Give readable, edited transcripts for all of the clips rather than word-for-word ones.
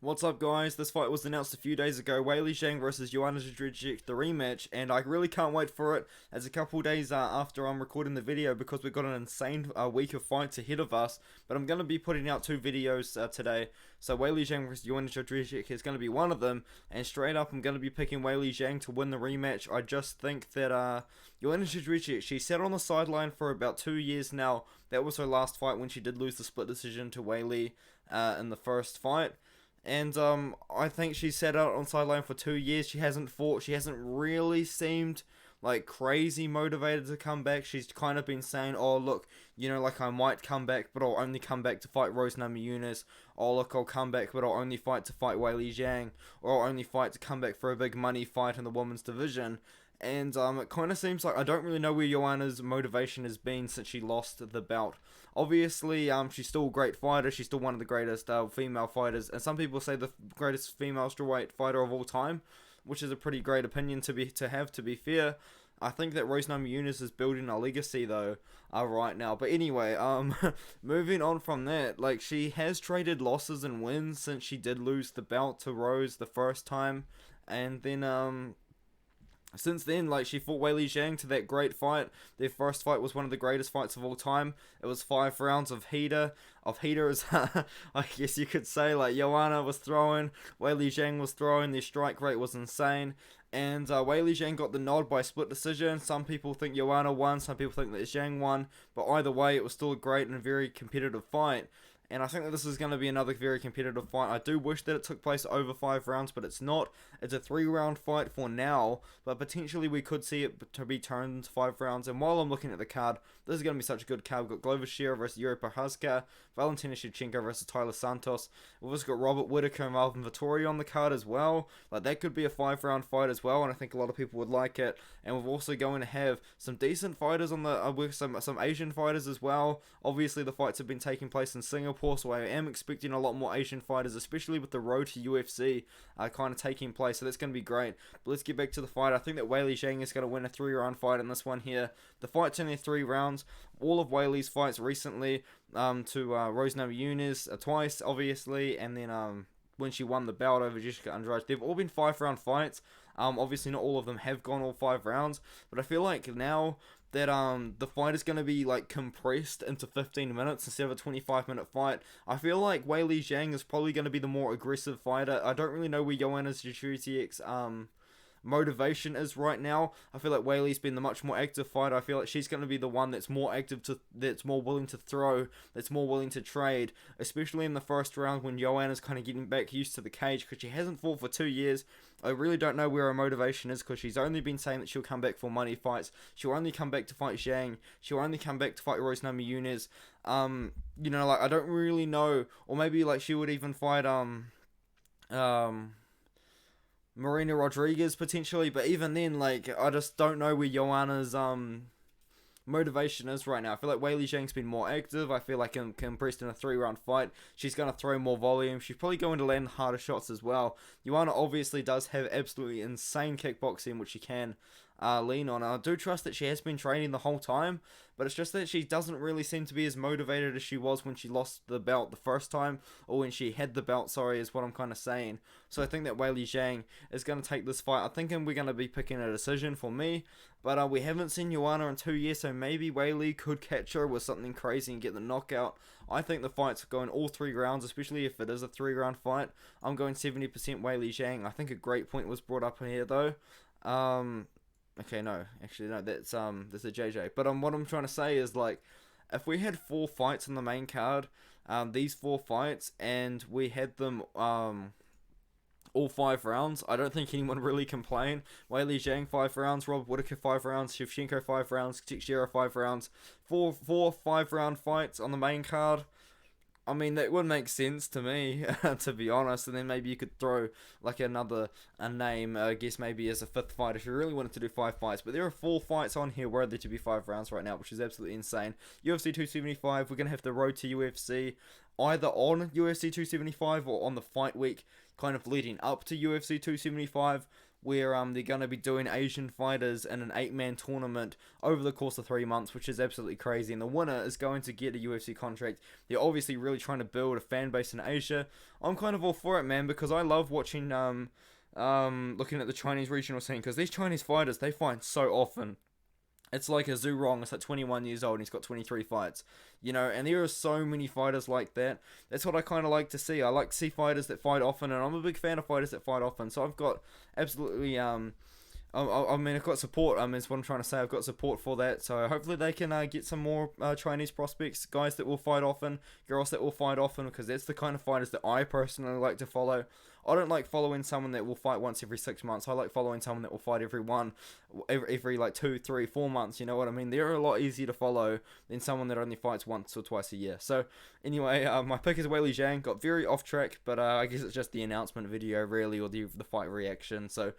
What's up, guys? This fight was announced a few days ago. Weili Zhang versus Joanna Jedrzejczyk, the rematch, and I really can't wait for it. As a couple days after I'm recording the video, because we've got an insane week of fights ahead of us. But I'm going to be putting out 2 videos today. So Weili Zhang versus Joanna Jedrzejczyk is going to be one of them, and straight up I'm going to be picking Weili Zhang to win the rematch. I just think that Joanna Jedrzejczyk, she sat on the sideline for about 2 years now. That was her last fight when she did lose the split decision to Weili in the first fight. And I think she sat out on sideline for 2 years. She hasn't fought. She hasn't really seemed like crazy motivated to come back. She's kind of been saying, oh look, like I might come back, but I'll only come back to fight Rose Namajunas. Oh look, I'll come back, but I'll only fight to fight Weili Zhang. Or I'll only fight to come back for a big money fight in the women's division. And it kind of seems like I don't really know where Joanna's motivation has been since she lost the belt. Obviously, she's still a great fighter. She's still one of the greatest female fighters, and some people say the greatest female strawweight fighter of all time, which is a pretty great opinion to have. To be fair, I think that Rose Namajunas is building a legacy though, right now. But anyway, moving on from that, like she has traded losses and wins since she did lose the belt to Rose the first time, and then since then, like, she fought Weili Zhang to that great fight. Their first fight was one of the greatest fights of all time. It was 5 rounds of heaters. I guess you could say, like, Joanna was throwing, Weili Zhang was throwing, their strike rate was insane. And Weili Zhang got the nod by split decision. Some people think Joanna won, some people think that Zhang won. But either way, it was still a great and very competitive fight. And I think that this is going to be another very competitive fight. I do wish that it took place over 5 rounds, but it's not. It's a 3-round fight for now, but potentially we could see it to be turned into 5 rounds. And while I'm looking at the card, this is going to be such a good card. We've got Glover Shearer versus Yuri Prochazka, Valentina Shevchenko versus Tyler Santos. We've also got Robert Whittaker and Marvin Vettori on the card as well. Like, that could be a 5-round fight as well, and I think a lot of people would like it. And we're also going to have some decent fighters on the with some Asian fighters as well. Obviously, the fights have been taking place in Singapore, so I am expecting a lot more Asian fighters, especially with the road to UFC kind of taking place, so that's going to be great. But let's get back to the fight. I think that Weili Zhang is going to win a 3-round fight in this one here. The fight's only 3 rounds. All of Weili's fights recently to Rose Namajunas twice, obviously, and then when she won the belt over Jessica Andrade, they've all been 5-round fights. Obviously not all of them have gone all 5 rounds, but I feel like now that the fight is going to be like compressed into 15 minutes instead of a 25-minute fight. I feel like Weili Zhang is probably going to be the more aggressive fighter. I don't really know where Joanna Jedrzejczyk's motivation is right now. I feel like Weili's been the much more active fighter. I feel like she's going to be the one that's more active, that's more willing to throw, that's more willing to trade, especially in the first round when Joanna's kind of getting back used to the cage, because she hasn't fought for 2 years. I really don't know where her motivation is, because she's only been saying that she'll come back for money fights. She'll only come back to fight Zhang. She'll only come back to fight Rose Namajunas. Like, I don't really know. Or maybe like she would even fight Marina Rodriguez potentially, but even then, like, I just don't know where Joanna's motivation is right now. I feel like Weili Zhang's been more active. I feel like compressed in a 3-round fight, she's going to throw more volume. She's probably going to land harder shots as well. Joanna obviously does have absolutely insane kickboxing, which she can lean on. I do trust that she has been training the whole time, but it's just that she doesn't really seem to be as motivated as she was when she lost the belt the first time, or when she had the belt, sorry, is what I'm kind of saying. So I think that Weili Zhang is going to take this fight. I think we're going to be picking a decision for me, but we haven't seen Joanna in 2 years, so maybe Weili could catch her with something crazy and get the knockout. I think the fight's going all 3 rounds, especially if it is a 3-round fight. I'm going 70% Weili Zhang. I think a great point was brought up here though. Okay, no, actually no, that's a JJ. But what I'm trying to say is, like, if we had 4 fights on the main card, these 4 fights, and we had them all 5 rounds, I don't think anyone really complain. Weili Zhang 5 rounds, Robert Whittaker 5 rounds, Shevchenko 5 rounds, Teixeira 5 rounds, 4 5-round fights on the main card. I mean, that would make sense to me, to be honest, and then maybe you could throw, like, a name, I guess maybe as a 5th fight if you really wanted to do 5 fights, but there are 4 fights on here worthy to be 5 rounds right now, which is absolutely insane. UFC 275, we're going to have the road to UFC, either on UFC 275 or on the fight week, kind of leading up to UFC 275, where they're going to be doing Asian fighters in an 8-man tournament over the course of 3 months, which is absolutely crazy. And the winner is going to get a UFC contract. They're obviously really trying to build a fan base in Asia. I'm kind of all for it, man, because I love watching looking at the Chinese regional scene, because these Chinese fighters, they fight so often. It's like a Zhu Rong, it's like 21 years old and he's got 23 fights, you know, and there are so many fighters like that. That's what I kind of like to see. I like to see fighters that fight often, and I'm a big fan of fighters that fight often, so I've got absolutely, I mean, I've got support, is what I'm trying to say. I've got support for that, so hopefully they can get some more Chinese prospects, guys that will fight often, girls that will fight often, because that's the kind of fighters that I personally like to follow. I don't like following someone that will fight once every 6 months. I like following someone that will fight every like 2, 3, 4 months. You know what I mean? They're a lot easier to follow than someone that only fights once or twice a year. So anyway, my pick is Weili Zhang. Got very off track, but I guess it's just the announcement video really, or the fight reaction. So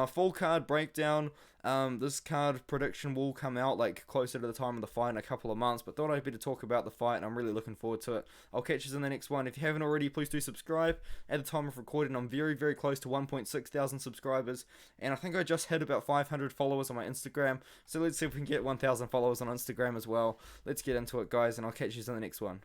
full card breakdown. This card prediction will come out like closer to the time of the fight in a couple of months, but thought I'd better talk about the fight, and I'm really looking forward to it. I'll catch you in the next one. If you haven't already, please do subscribe. At the time of recording, I'm very, very close to 1.6 thousand subscribers, and I think I just hit about 500 followers on my Instagram, so let's see if we can get 1,000 followers on Instagram as well. Let's get into it, guys, and I'll catch you in the next one.